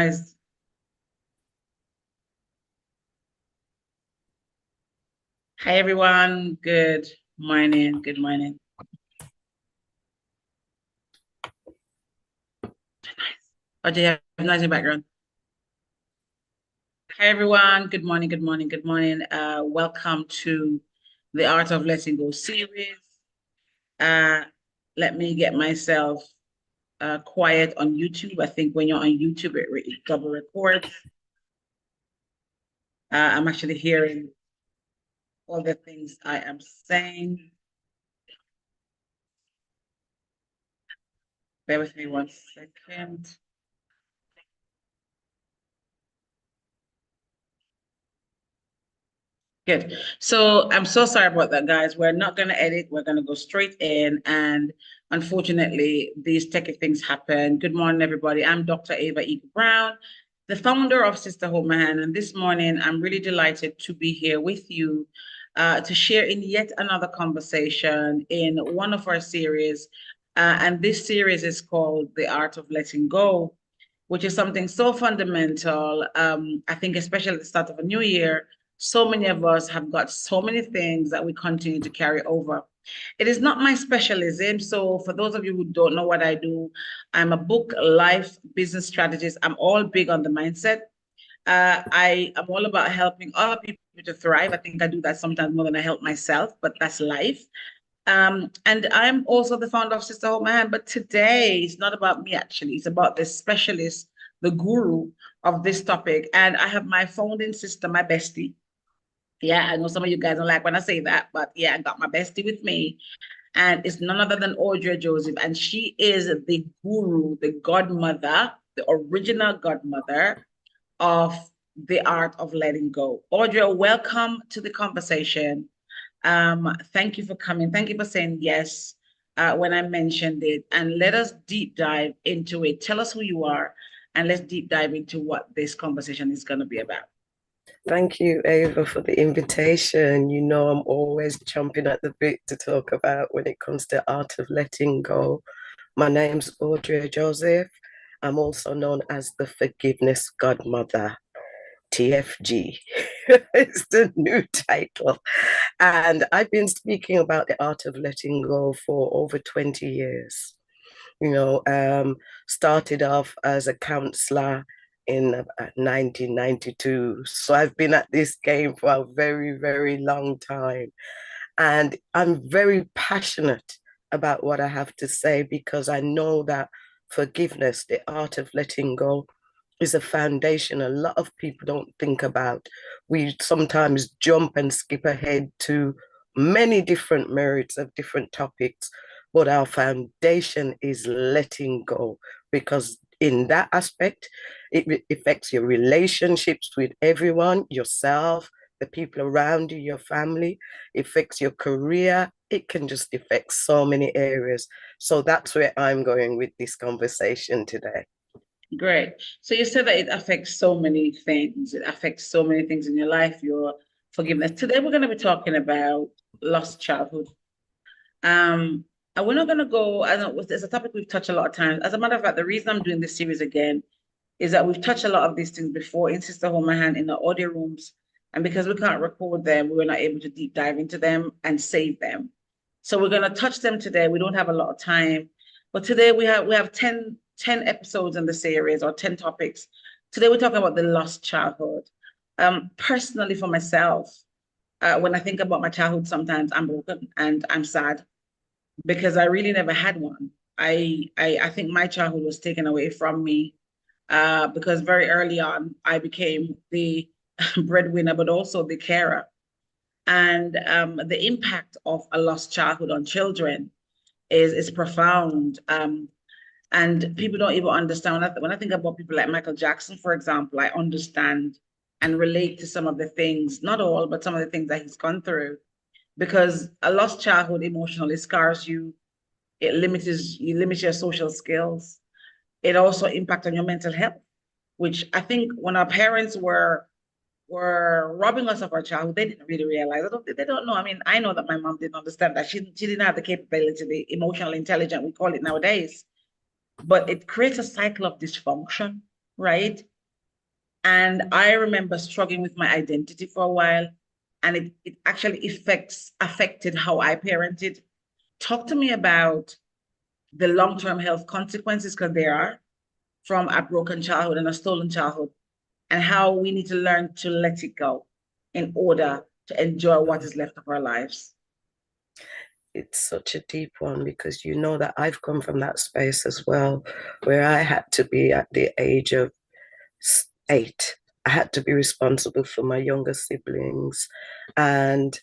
Guys. Hi everyone. Good morning. Good morning. Audrei, you have noise in the background. Hi everyone. Good morning. Good morning. Good morning. Welcome to the Art of Letting Go series. Let me get myself quiet on YouTube. I think when you're on YouTube, it double records. I'm actually hearing all the things I am saying. Bear with me 1 second. Good. So I'm so sorry about that, guys. We're not going to edit. We're going to go straight in. And unfortunately, these techie things happen. Good morning, everybody. I'm Dr. Ava Eagle Brown, the founder of Sister Hold My Hand. And this morning, I'm really delighted to be here with you to share in yet another conversation in one of our series. And this series is called The Art of Letting Go, which is something so fundamental. I think, especially at the start of a new year, so many of us have got so many things that we continue to carry over. It is not my specialism. So, for those of you who don't know what I do, I'm a book, life, business strategist. I'm all big on the mindset. I am all about helping other people to thrive. I think I do that sometimes more than I help myself, but that's life. And I'm also the founder of Sister Hold My Hand. But today it's not about me, actually. It's about the specialist, the guru of this topic. And I have my founding sister, my bestie. Yeah, I know some of you guys don't like when I say that, but yeah, I got my bestie with me. And it's none other than Audrey Joseph. And she is the guru, the godmother, the original godmother of the art of letting go. Audrey, welcome to the conversation. Thank you for coming. Thank you for saying yes when I mentioned it. And let us deep dive into it. Tell us who you are, and let's deep dive into what this conversation is going to be about. Thank you, Ava, for the invitation. You know, I'm always chomping at the bit to talk about when it comes to art of letting go. My name's Audrey Joseph. I'm also known as the Forgiveness Godmother, TFG. It's the new title. And I've been speaking about the art of letting go for over 20 years. Started off as a counselor in 1992. So I've been at this game for a very, very long time. And I'm very passionate about what I have to say because I know that forgiveness, the art of letting go, is a foundation a lot of people don't think about. We sometimes jump and skip ahead to many different merits of different topics, but our foundation is letting go because in that aspect, it affects your relationships with everyone, yourself, the people around you, your family, it affects your career. It can just affect so many areas. So that's where I'm going with this conversation today. Great. So you said that it affects so many things. It affects so many things in your life, your forgiveness. Today we're going to be talking about lost childhood. Um, and we're not going to go, I know it's a topic we've touched a lot of times. As a matter of fact, the reason I'm doing this series again is that we've touched a lot of these things before in Sister Hold My Hand in the audio rooms. And because we can't record them, we were not able to deep dive into them and save them. So we're going to touch them today. We don't have a lot of time. But today we have 10 episodes in the series, or 10 topics. Today we're talking about the lost childhood. Personally, for myself, when I think about my childhood, sometimes I'm broken and I'm sad because I really never had one. I think my childhood was taken away from me because very early on I became the breadwinner, but also the carer. And the impact of a lost childhood on children is profound. And people don't even understand. When I think about people like Michael Jackson, for example, I understand and relate to some of the things, not all, but some of the things that he's gone through. Because a lost childhood emotionally scars you. You limit your social skills. It also impacts on your mental health, which I think when our parents were robbing us of our childhood, they didn't really realize. They don't know. I mean, I know that my mom didn't understand that. She didn't have the capability, the emotional intelligence, we call it nowadays. But it creates a cycle of dysfunction. right? And I remember struggling with my identity for a while, and it actually affected how I parented. Talk to me about the long-term health consequences, because there are, from a broken childhood and a stolen childhood, and how we need to learn to let it go in order to enjoy what is left of our lives. It's such a deep one because you know that I've come from that space as well, where I had to be at the age of 8. I had to be responsible for my younger siblings. And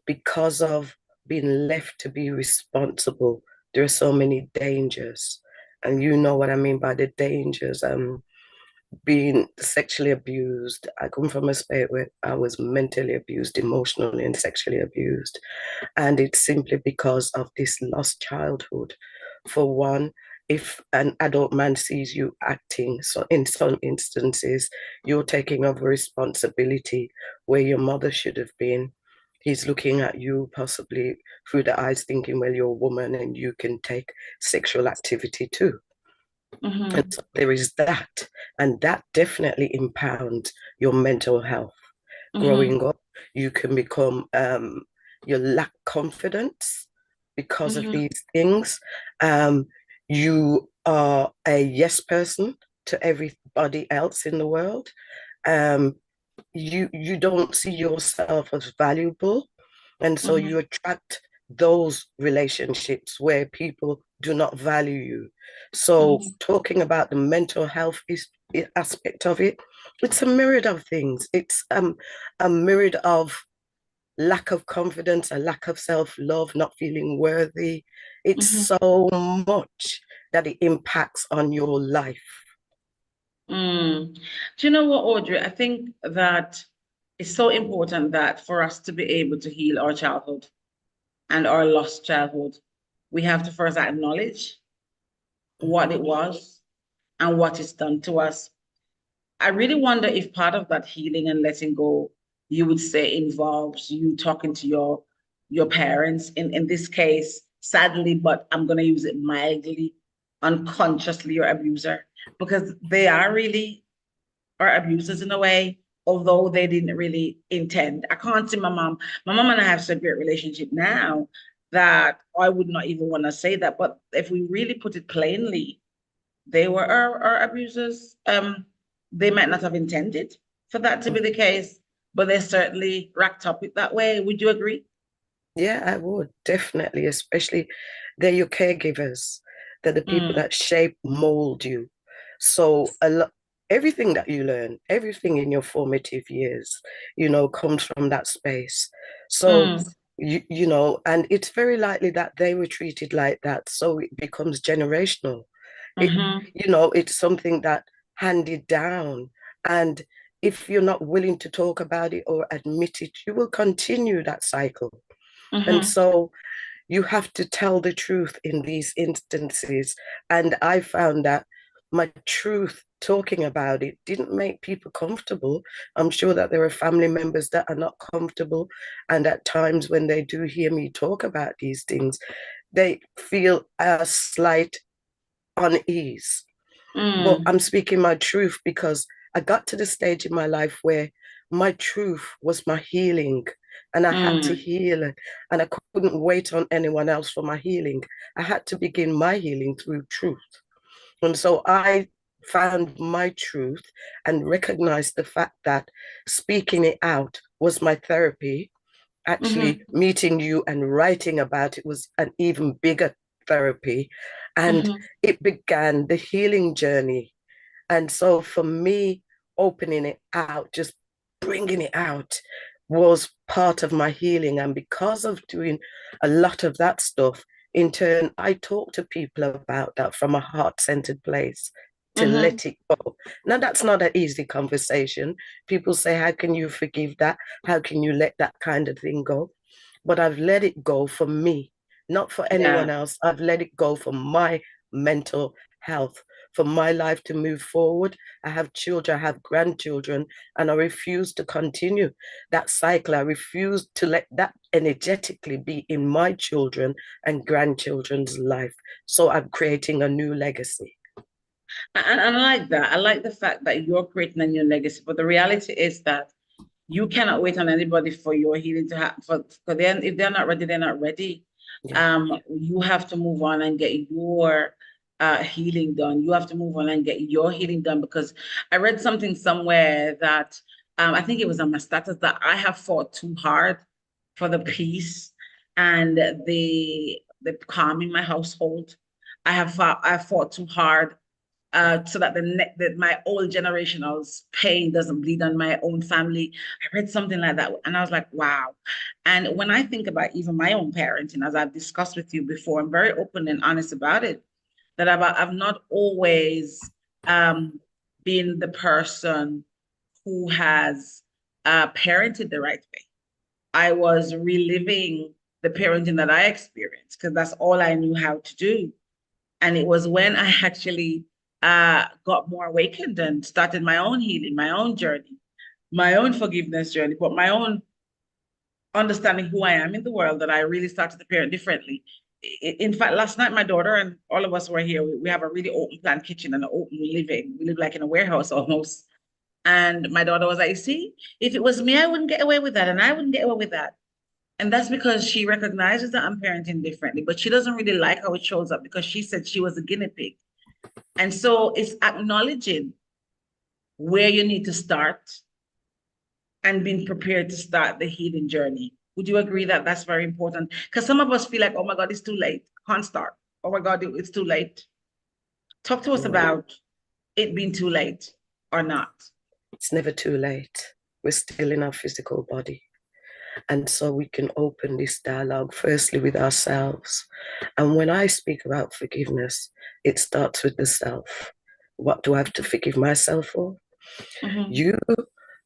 because of being left to be responsible, there are so many dangers. And you know what I mean by the dangers. Being sexually abused. I come from a space where I was mentally abused, emotionally and sexually abused. And it's simply because of this lost childhood. For one, if an adult man sees you acting, so in some instances, you're taking over responsibility where your mother should have been. He's looking at you possibly through the eyes, thinking, well, you're a woman and you can take sexual activity too. And Mm-hmm. so there is that. And that definitely impounds your mental health. Mm-hmm. Growing up, you can become, you lack confidence because of Mm-hmm. these things. Um, you are a yes person to everybody else in the world. Um, you don't see yourself as valuable, and so Mm-hmm. you attract those relationships where people do not value you. So Mm-hmm. talking about the mental health is aspect of it, it's a myriad of things. It's a myriad of lack of confidence, a lack of self-love, not feeling worthy. It's Mm-hmm. so much that it impacts on your life. Mm. Do you know what, Audrey? I think that it's so important that for us to be able to heal our childhood and our lost childhood, we have to first acknowledge what it was and what it's done to us. I really wonder if part of that healing and letting go, you would say, involves you talking to your parents. In this case, sadly, but I'm gonna use it mildly, unconsciously your abuser, because they are really our abusers in a way, although they didn't really intend. I can't see my mom. My mom and I have such a great relationship now that I would not even want to say that. But if we really put it plainly, they were our abusers. They might not have intended for that to be the case, but they certainly racked up it that way. Would you agree? Yeah, I would definitely, especially they're your caregivers. They're the people Mm, that shape, mold you. So a lot, everything that you learn, everything in your formative years, comes from that space. So mm, and it's very likely that they were treated like that. So it becomes generational. It, mm-hmm, it's something that handed down. And if you're not willing to talk about it or admit it, you will continue that cycle. And mm-hmm, so you have to tell the truth in these instances. And I found that my truth talking about it didn't make people comfortable. I'm sure that there are family members that are not comfortable. And at times when they do hear me talk about these things, they feel a slight unease. But mm, I'm speaking my truth because I got to the stage in my life where my truth was my healing, and I had to mm, heal, and I couldn't wait on anyone else for my healing. I had to begin my healing through truth. And so I found my truth and recognized the fact that speaking it out was my therapy. Actually, mm-hmm, meeting you and writing about it was an even bigger therapy. And mm-hmm, it began the healing journey. And so for me, opening it out, just bringing it out, was part of my healing. And because of doing a lot of that stuff, in turn, I talk to people about that from a heart centered place to mm-hmm. let it go. Now, that's not an easy conversation. People say, how can you forgive that? How can you let that kind of thing go? But I've let it go for me, not for anyone Yeah. else. I've let it go for my mental health, for my life to move forward. I have children, I have grandchildren, and I refuse to continue that cycle. I refuse to let that energetically be in my children and grandchildren's life. So I'm creating a new legacy. And I like that. I like the fact that you're creating a new legacy. But the reality is that you cannot wait on anybody for your healing to happen. For them, if they're not ready, they're not ready. Yeah. You have to move on and get your healing done. You have to move on and get your healing done, because I read something somewhere that I think it was on my status that I have fought too hard for the peace and the calm in my household. I fought too hard so that that my old generational's pain doesn't bleed on my own family. I read something like that, and I was like, wow. And when I think about even my own parenting, as I've discussed with you before, I'm very open and honest about it. That I've not always been the person who has parented the right way. I was reliving the parenting that I experienced because that's all I knew how to do. And it was when I actually got more awakened and started my own healing, my own journey, my own forgiveness journey, but my own understanding who I am in the world, that I really started to parent differently. In fact, last night, my daughter and all of us were here. We have a really open plan kitchen and an open living. We live like in a warehouse almost. And my daughter was like, see, if it was me, I wouldn't get away with that. And I wouldn't get away with that. And that's because she recognizes that I'm parenting differently, but she doesn't really like how it shows up because she said she was a guinea pig. And so it's acknowledging where you need to start and being prepared to start the healing journey. Would you agree that that's very important? Because some of us feel like, oh my God, it's too late. Can't start. Oh my God, it's too late. Talk to us about it being too late or not. It's never too late. We're still in our physical body. And so we can open this dialogue firstly with ourselves. And when I speak about forgiveness, it starts with the self. What do I have to forgive myself for? Mm-hmm. You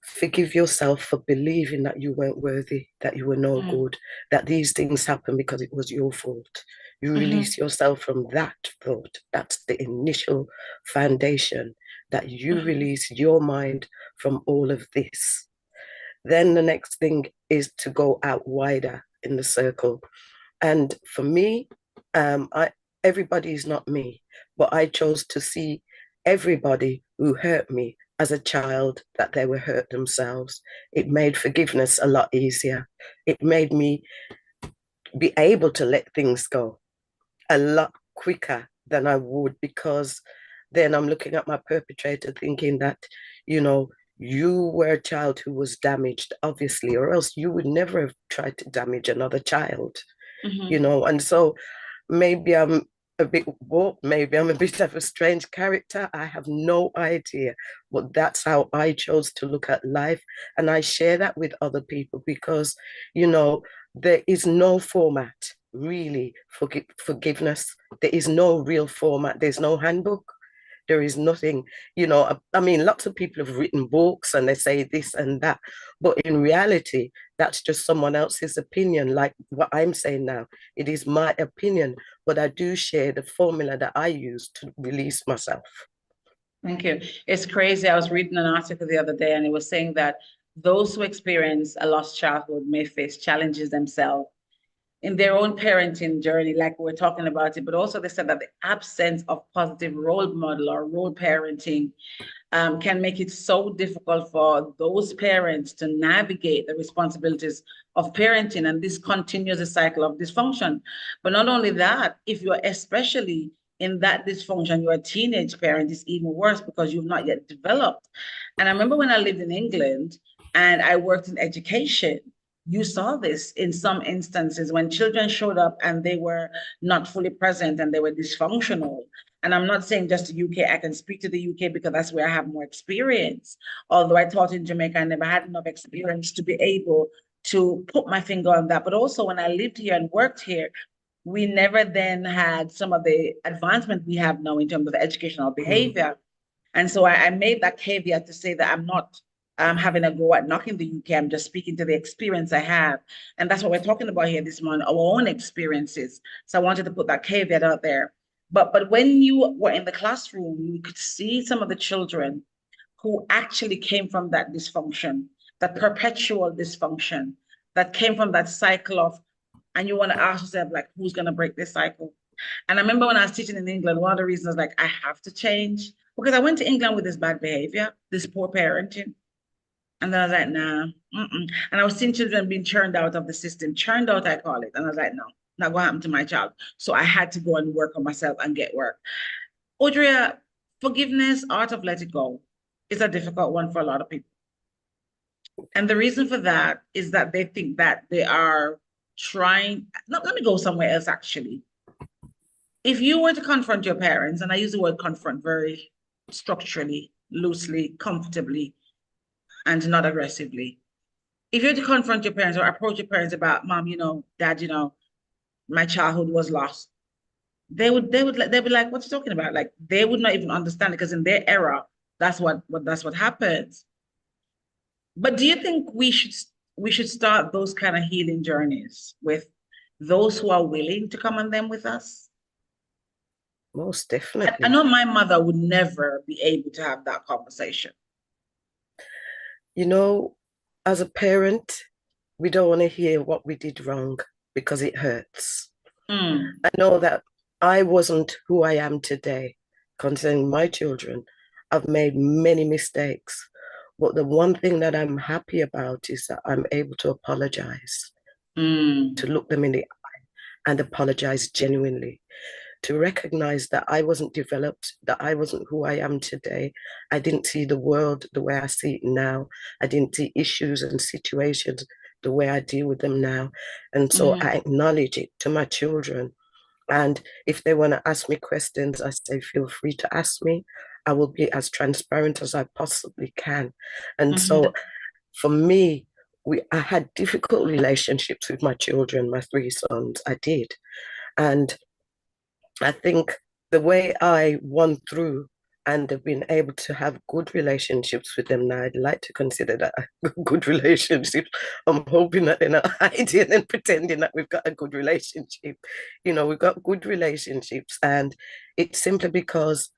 forgive yourself for believing that you weren't worthy, that you were no good, that these things happened because it was your fault. You release yourself from that thought. That's the initial foundation, that you release your mind from all of this. Then the next thing is to go out wider in the circle. And for me, everybody is not me, but I chose to see everybody who hurt me as a child, that they were hurt themselves. It made forgiveness a lot easier. It made me be able to let things go a lot quicker than I would, because then I'm looking at my perpetrator thinking that, you were a child who was damaged, obviously, or else you would never have tried to damage another child, and so maybe I'm a bit warped, maybe I'm a bit of a strange character. I have no idea, but that's how I chose to look at life. And I share that with other people because, there is no format really for forgiveness. There is no real format. There's no handbook. There is nothing, I mean, lots of people have written books and they say this and that, but in reality, that's just someone else's opinion. Like what I'm saying now, it is my opinion, but I do share the formula that I use to release myself. Thank you. It's crazy. I was reading an article the other day and it was saying that those who experience a lost childhood may face challenges themselves in their own parenting journey, like we're talking about it, but also they said that the absence of positive role model or role parenting can make it so difficult for those parents to navigate the responsibilities of parenting. And this continues a cycle of dysfunction. But not only that, if you're especially in that dysfunction, you're a teenage parent, it's even worse because you've not yet developed. And I remember when I lived in England and I worked in education, you saw this in some instances when children showed up and they were not fully present and they were dysfunctional. And I'm not saying just the UK, I can speak to the UK because that's where I have more experience. Although I taught in Jamaica, I never had enough experience to be able to put my finger on that. But also when I lived here and worked here, we never then had some of the advancement we have now in terms of educational behavior. And so I made that caveat to say that I'm not having a go at knocking the UK. I'm just speaking to the experience I have. And that's what we're talking about here this morning, our own experiences. So I wanted to put that caveat out there. But when you were in the classroom, you could see some of the children who actually came from that dysfunction, that perpetual dysfunction, that came from that cycle of, and you want to ask yourself, like, who's going to break this cycle? And I remember when I was teaching in England, one of the reasons like I have to change because I went to England with this bad behavior, this poor parenting. And then I was like, nah. Mm-mm. And I was seeing children being churned out of the system, churned out, I call it. And I was like, no, not going to happen to my child. So I had to go and work on myself and get work. Audrey, forgiveness, art of let it go, is a difficult one for a lot of people. And the reason for that is that they think that they are trying. No, let me go somewhere else actually. If you were to confront your parents, and I use the word confront very structurally, loosely, comfortably, and not aggressively. If you were to confront your parents or approach your parents about, mom, dad, my childhood was lost, they'd be like, what's you talking about? Like they would not even understand it because in their era, that's what happens. But do you think we should start those kind of healing journeys with those who are willing to come on them with us? Most I definitely. know my mother would never be able to have that conversation. You know, as a parent, we don't want to hear what we did wrong because it hurts. Mm, I know that I wasn't who I am today concerning my children. I've made many mistakes, but the one thing that I'm happy about is that I'm able to apologize, to mm, look them in the eye and apologize genuinely, to recognize that I wasn't developed, that I wasn't who I am today. I didn't see the world the way I see it now. I didn't see issues and situations the way I deal with them now. And so mm-hmm, I acknowledge it to my children. And if they want to ask me questions, I say, feel free to ask me. I will be as transparent as I possibly can. And mm-hmm, so for me, I had difficult relationships with my children, my three sons. I did. And I think the way I won through and have been able to have good relationships with them now, I'd like to consider that a good relationship. I'm hoping that they're not hiding and pretending that we've got a good relationship. We've got good relationships, and it's simply because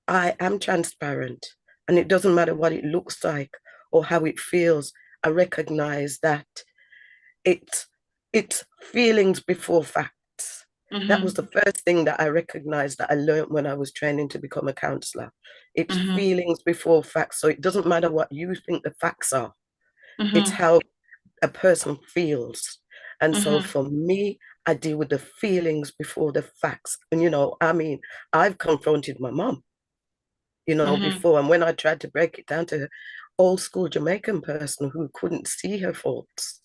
I am transparent, and it doesn't matter what it looks like or how it feels. I recognize that it's it's feelings before facts. That was mm-hmm, the first thing that I recognized that I learned when I was training to become a counselor. It's mm-hmm, feelings before facts. So it doesn't matter what you think the facts are, it's mm-hmm, how a person feels. And so mm-hmm, for me, I deal with the feelings before the facts. And, I mean, I've confronted my mom, mm-hmm, before. And when I tried to break it down to her, old school Jamaican person who couldn't see her faults,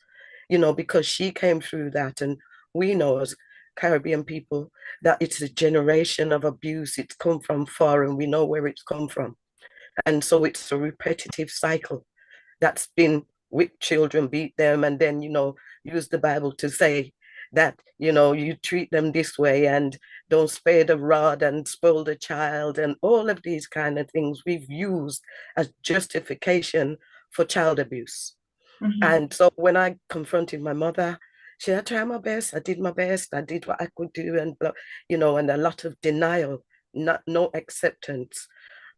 because she came through that. And we know as Caribbean people that it's a generation of abuse. It's come from far and we know where it's come from. And so it's a repetitive cycle that's been with children, beat them, and then, use the Bible to say that, you treat them this way and don't spare the rod and spoil the child, and all of these kind of things we've used as justification for child abuse. mm-hmm. And so when I confronted my mother, she said, I tried my best, I did my best, I did what I could do, and and a lot of denial, no acceptance.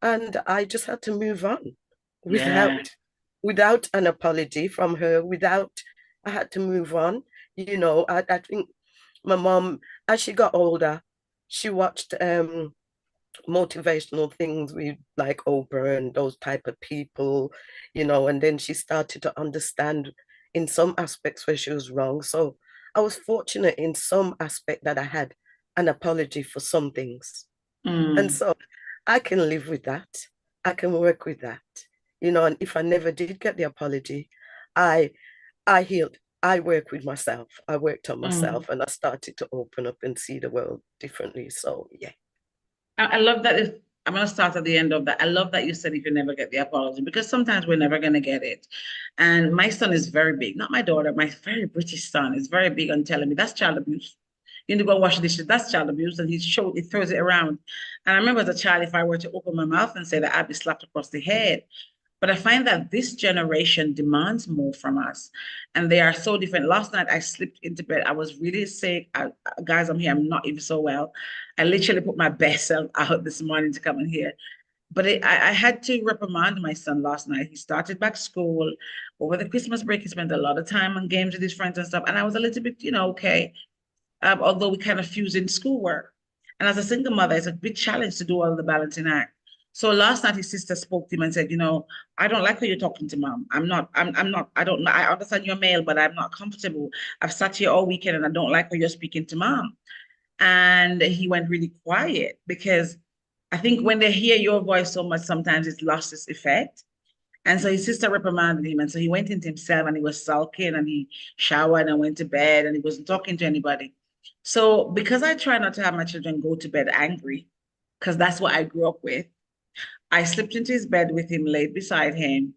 And I just had to move on Yeah. without an apology from her, I had to move on. I think my mom, as she got older, she watched motivational things with like Oprah and those type of people, and then she started to understand in some aspects where she was wrong. So I was fortunate in some aspect that I had an apology for some things. And Mm, so I can live with that. I can work with that. And if I never did get the apology, I I healed. I work with myself. I worked on mm. myself and I started to open up and see the world differently. So yeah. I love that. I'm going to start at the end of that. I love that you said if you never get the apology because sometimes we're never going to get it. And my son is very big, not my daughter, my very British son is very big on telling me that's child abuse. You need to go wash the dishes. That's child abuse. And he throws it around. And I remember as a child, if I were to open my mouth and say that, I'd be slapped across the head. But I find that this generation demands more from us, and they are so different. Last night I slipped into bed. I was really sick. Guys, I'm here. I'm not even so well. I literally put my best self out this morning to come in here. But I had to reprimand my son last night. He started back school over the Christmas break. He spent a lot of time on games with his friends and stuff. And I was a little bit, okay. Although we kind of fused in schoolwork. And as a single mother, it's a big challenge to do all the balancing act. So last night his sister spoke to him and said, I don't like how you're talking to mom. I'm not, I don't know. I understand you're male, but I'm not comfortable. I've sat here all weekend and I don't like how you're speaking to mom. And he went really quiet because I think when they hear your voice so much, sometimes it's lost its effect. And so his sister reprimanded him. And so he went into himself and he was sulking and he showered and went to bed and he wasn't talking to anybody. So because I try not to have my children go to bed angry, because that's what I grew up with, I slipped into his bed with him, laid beside him,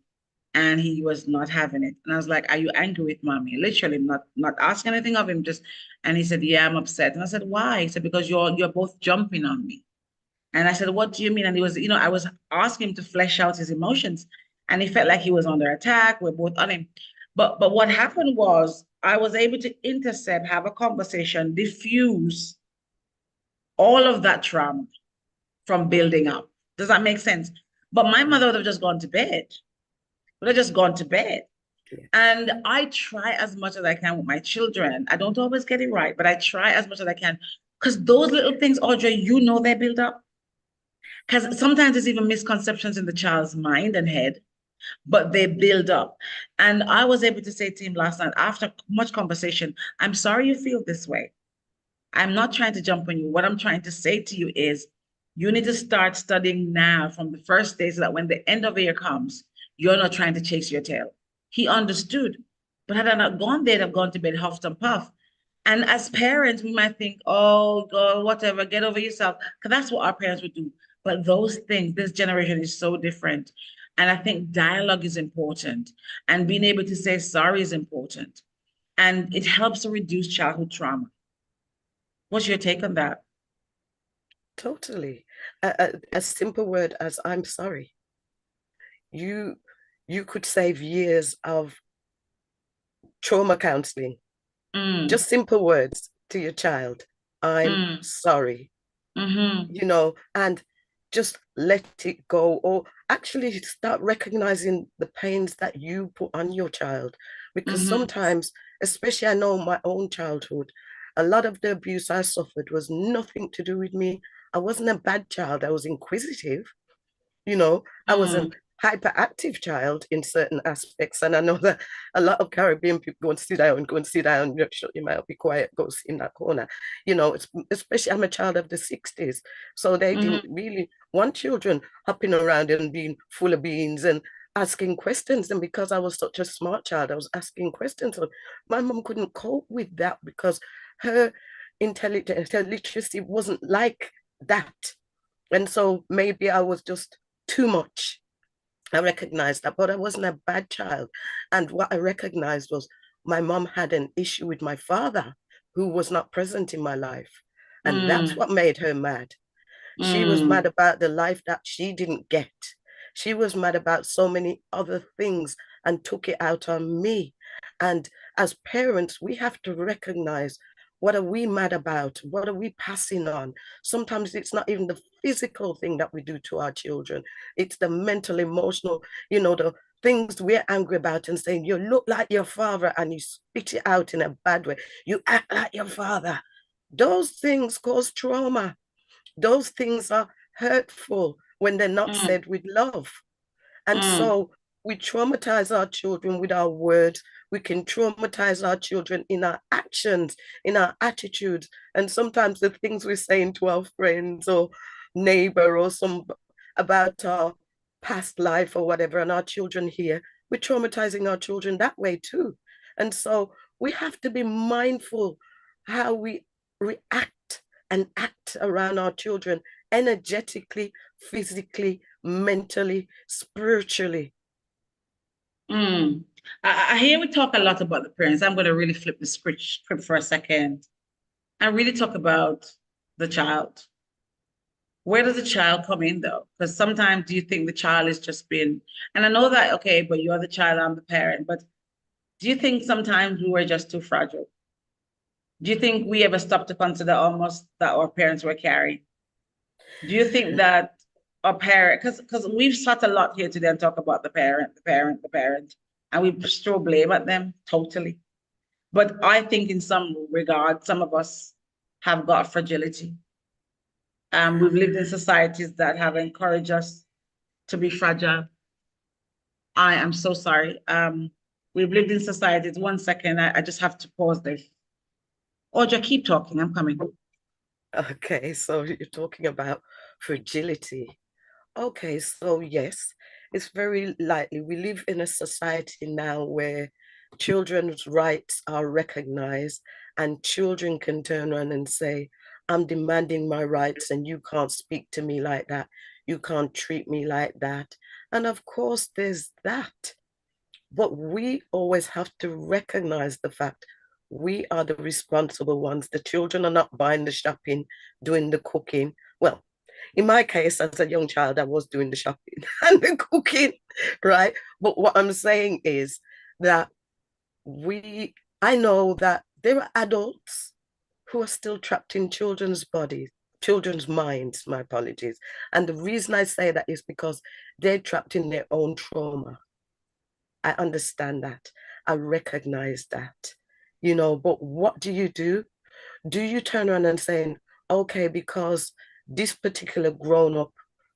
and he was not having it. And I was like, "Are you angry with mommy?" Literally, not asking anything of him, just and he said, "Yeah, I'm upset." And I said, "Why?" He said, "Because you're both jumping on me." And I said, "What do you mean?" And he was, I was asking him to flesh out his emotions, and he felt like he was under attack. We're both on him. But what happened was I was able to intercept, have a conversation, diffuse all of that trauma from building up. Does that make sense? But my mother would have just gone to bed. Would have just gone to bed. Yeah. And I try as much as I can with my children. I don't always get it right, but I try as much as I can. Because those little things, Audrey, they build up. Because sometimes there's even misconceptions in the child's mind and head, but they build up. And I was able to say to him last night, after much conversation, I'm sorry you feel this way. I'm not trying to jump on you. What I'm trying to say to you is you need to start studying now from the first day so that when the end of the year comes, you're not trying to chase your tail. He understood. But had I not gone there, I'd have gone to bed huffed and puffed. And as parents, we might think, oh, God, whatever, get over yourself. Because that's what our parents would do. But those things, this generation is so different. And I think dialogue is important. And being able to say sorry is important. And it helps to reduce childhood trauma. What's your take on that? Totally. A simple word as I'm sorry. You you could save years of trauma counseling. Mm, Just simple words to your child. I'm mm, sorry. mm-hmm, And just let it go, or actually start recognizing the pains that you put on your child. Because mm-hmm, sometimes, especially I know my own childhood, a lot of the abuse I suffered was nothing to do with me. I wasn't a bad child, I was inquisitive. I was an mm, hyperactive child in certain aspects. And I know that a lot of Caribbean people go and sit down, shut your mouth, be quiet, go sit in that corner. Especially I'm a child of the 60s. So they mm-hmm, didn't really want children hopping around and being full of beans and asking questions. And because I was such a smart child, I was asking questions. So my mom couldn't cope with that because her intelligence, her literacy wasn't like that. And so maybe I was just too much. I recognized that, but I wasn't a bad child. And what I recognized was my mom had an issue with my father, who was not present in my life. And that's mm, what made her mad. She was mad mm, about the life that she didn't get. She was mad about so many other things and took it out on me. And as parents, we have to recognize what are we mad about? What are we passing on? Sometimes it's not even the physical thing that we do to our children. It's the mental, emotional, the things we're angry about and saying, you look like your father, and you spit it out in a bad way. You act like your father. Those things cause trauma. Those things are hurtful when they're not mm, said with love. And mm, so we traumatize our children with our words. We can traumatize our children in our actions, in our attitudes. And sometimes the things we're saying to our friends or neighbor or some about our past life or whatever, and our children here, we're traumatizing our children that way too. And so we have to be mindful how we react and act around our children energetically, physically, mentally, spiritually. mm. I hear we talk a lot about the parents. I'm going to really flip the script for a second and really talk about the child. Where does the child come in though? Because sometimes do you think the child is just being, and I know that, okay, but you're the child, I'm the parent, but do you think sometimes we were just too fragile? Do you think we ever stopped to consider almost that our parents were carrying? Do you think that a parent, because we've sat a lot here today and talk about the parent, and we throw blame at them totally. But I think in some regard, some of us have got fragility. We've lived in societies that have encouraged us to be fragile. I am so sorry. We've lived in societies. One second, I just have to pause this. Audrey, keep talking. I'm coming. Okay, so you're talking about fragility. Okay, so yes, it's very likely we live in a society now where children's rights are recognized and children can turn around and say, I'm demanding my rights and you can't speak to me like that. You can't treat me like that. And of course, there's that. But we always have to recognize the fact we are the responsible ones. The children are not buying the shopping, doing the cooking. Well, in my case, as a young child, I was doing the shopping and the cooking, right? But what I'm saying is that I know that there are adults who are still trapped in children's bodies, children's minds, my apologies. And the reason I say that is because they're trapped in their own trauma. I understand that. I recognize that, but what do you do? Do you turn around and say, okay, because this particular grown up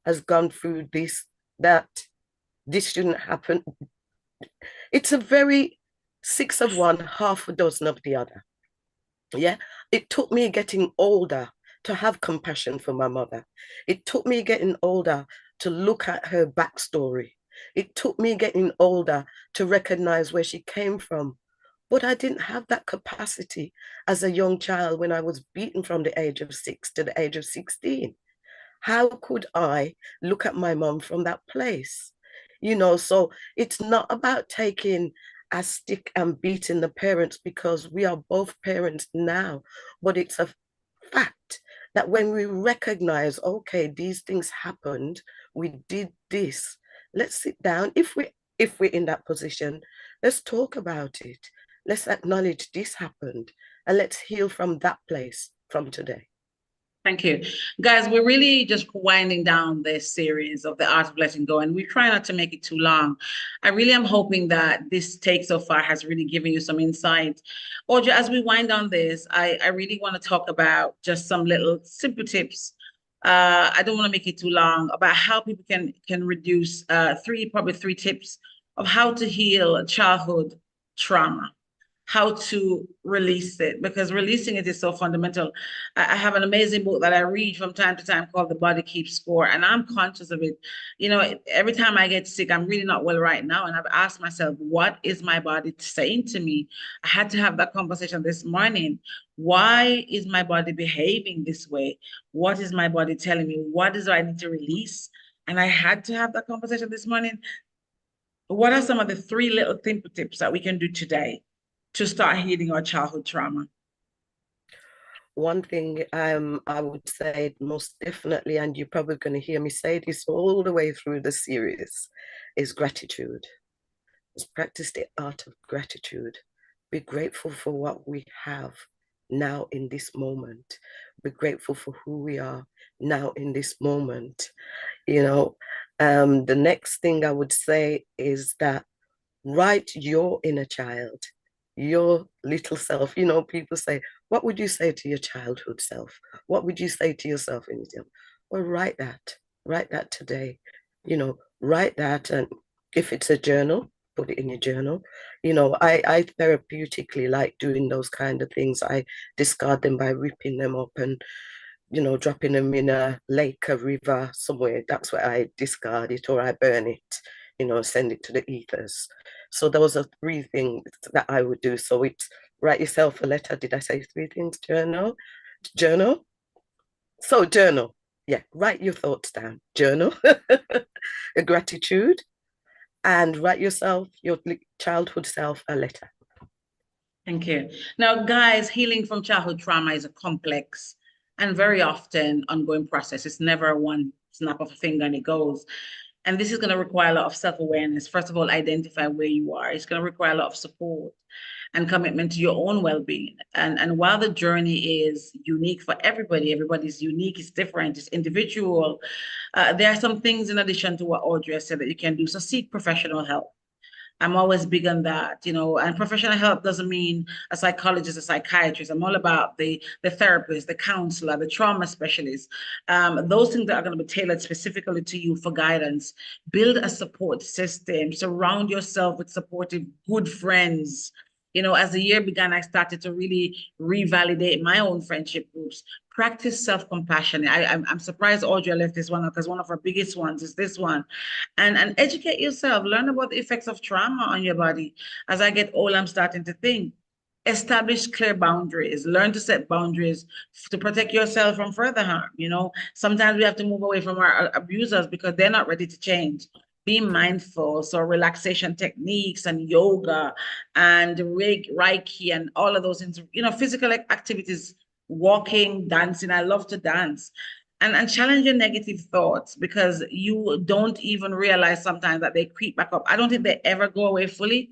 has gone through this, that this shouldn't happen? It's a very six of one, half a dozen of the other. Yeah. It took me getting older to have compassion for my mother. It took me getting older to look at her backstory. It took me getting older to recognize where she came from. But I didn't have that capacity as a young child when I was beaten from the age of 6 to the age of 16. How could I look at my mom from that place? So it's not about taking a stick and beating the parents because we are both parents now, but it's a fact that when we recognize, okay, these things happened, we did this. Let's sit down. If we're in that position, let's talk about it. Let's acknowledge this happened and let's heal from that place from today. Thank you. Guys, we're really just winding down this series of the art of letting go, and we try not to make it too long. I really am hoping that this take so far has really given you some insight. Audrey, as we wind down this, I really want to talk about just some little simple tips. I don't want to make it too long about how people can reduce probably three tips of how to heal childhood trauma, how to release it, because releasing it is so fundamental. I have an amazing book that I read from time to time called The Body Keeps Score, and I'm conscious of it. Every time I get sick, I'm really not well right now, and I've asked myself, what is my body saying to me? I had to have that conversation this morning. Why is my body behaving this way? What is my body telling me? What is I need to release? And I had to have that conversation this morning. What are some of the three little simple tips that we can do today to start healing our childhood trauma? One thing I would say most definitely, and you're probably going to hear me say this all the way through the series, is gratitude. Let's practice the art of gratitude. Be grateful for what we have now in this moment. Be grateful for who we are now in this moment. The next thing I would say is that write your inner child, your little self. People say, what would you say to your childhood self? What would you say to yourself in yourself? Well, write that today, write that. And if it's a journal, put it in your journal. I therapeutically like doing those kind of things. I discard them by ripping them up and dropping them in a lake, a river, somewhere. That's where I discard it, or I burn it, send it to the ethers. So those are three things that I would do. So it's write yourself a letter. Did I say three things? Journal. So journal. Yeah, write your thoughts down. Journal, a gratitude, and write yourself, your childhood self, a letter. Thank you. Now, guys, healing from childhood trauma is a complex and very often ongoing process. It's never a one snap of a finger and it goes. And this is going to require a lot of self-awareness. First of all, identify where you are. It's going to require a lot of support and commitment to your own well-being. And while the journey is unique for everybody, everybody's unique, it's different, it's individual. There are some things in addition to what Audrey said that you can do. So seek professional help. I'm always big on that, you know, and professional help doesn't mean a psychologist, a psychiatrist. I'm all about the therapist, the counselor, the trauma specialist. Those things that are going to be tailored specifically to you for guidance. Build a support system. Surround yourself with supportive, good friends. You know, as the year began, I started to really revalidate my own friendship groups. Practice self-compassion. I'm surprised Audrey left this one because one of our biggest ones is this one. And educate yourself. Learn about the effects of trauma on your body. As I get old, I'm starting to think. Establish clear boundaries. Learn to set boundaries to protect yourself from further harm. You know, sometimes we have to move away from our abusers because they're not ready to change. Be mindful. So relaxation techniques and yoga and Reiki and all of those things, you know, physical activities, walking, dancing. I love to dance. And challenge your negative thoughts because you don't even realize sometimes that they creep back up. I don't think they ever go away fully.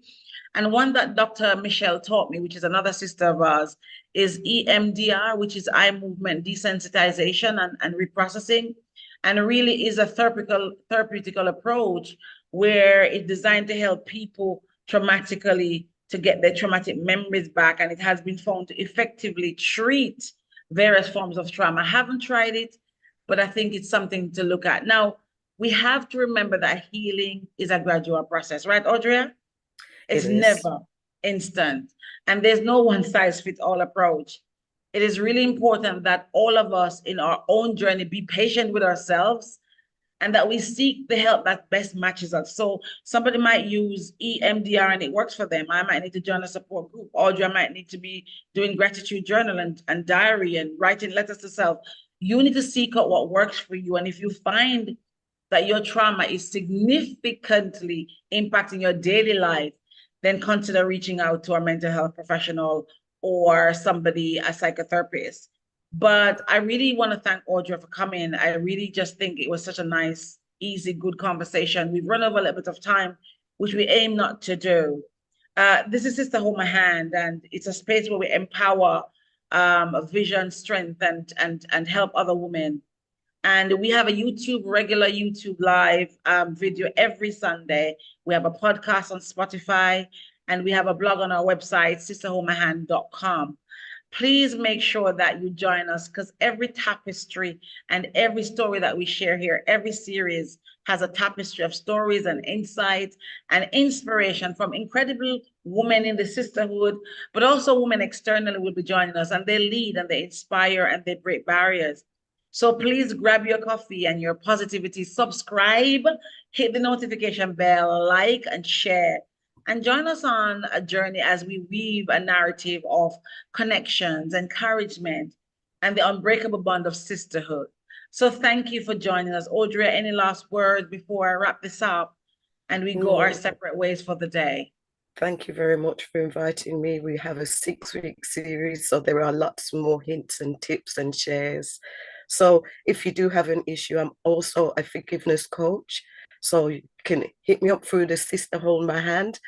And one that Dr. Michelle taught me, which is another sister of ours, is EMDR, which is eye movement desensitization and reprocessing. And really is a therapeutical approach where it's designed to help people traumatically to get their traumatic memories back. And it has been found to effectively treat various forms of trauma. I haven't tried it, but I think it's something to look at. Now, we have to remember that healing is a gradual process, right, Audrey? It It's is. never instant. And there's no one size fits all approach. It is really important that all of us in our own journey be patient with ourselves and that we seek the help that best matches us. So somebody might use EMDR and it works for them. I might need to join a support group. Audrey might need to be doing gratitude journal and diary and writing letters to self. You need to seek out what works for you. And if you find that your trauma is significantly impacting your daily life, then consider reaching out to a mental health professional or somebody, a psychotherapist. But I really want to thank Audrey for coming. I really just think it was such a nice, easy, good conversation. We've run over a little bit of time, which we aim not to do. This is Sister Hold My Hand, and it's a space where we empower vision, strength, and help other women. And we have a regular YouTube live video every Sunday. We have a podcast on Spotify, and we have a blog on our website, sisterholdmyhand.com. Please make sure that you join us because every tapestry and every story that we share here, every series has a tapestry of stories and insights and inspiration from incredible women in the sisterhood, but also women externally will be joining us, and they lead and they inspire and they break barriers. So please grab your coffee and your positivity, subscribe, hit the notification bell, like and share, and join us on a journey as we weave a narrative of connections, encouragement, and the unbreakable bond of sisterhood. So thank you for joining us. Audrey, any last words before I wrap this up and we go our separate ways for the day? Thank you very much for inviting me. We have a 6-week series, so there are lots more hints and tips and shares. So if you do have an issue, I'm also a forgiveness coach. So you can hit me up through the Sister Hold My Hand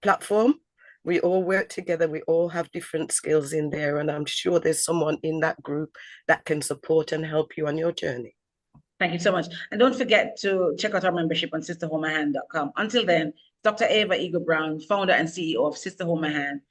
platform. We all work together. We all have different skills in there. And I'm sure there's someone in that group that can support and help you on your journey. Thank you so much. And don't forget to check out our membership on sisterholdmyhand.com. Until then, Dr. Ava Eagle Brown, founder and CEO of Sister Hold My Hand.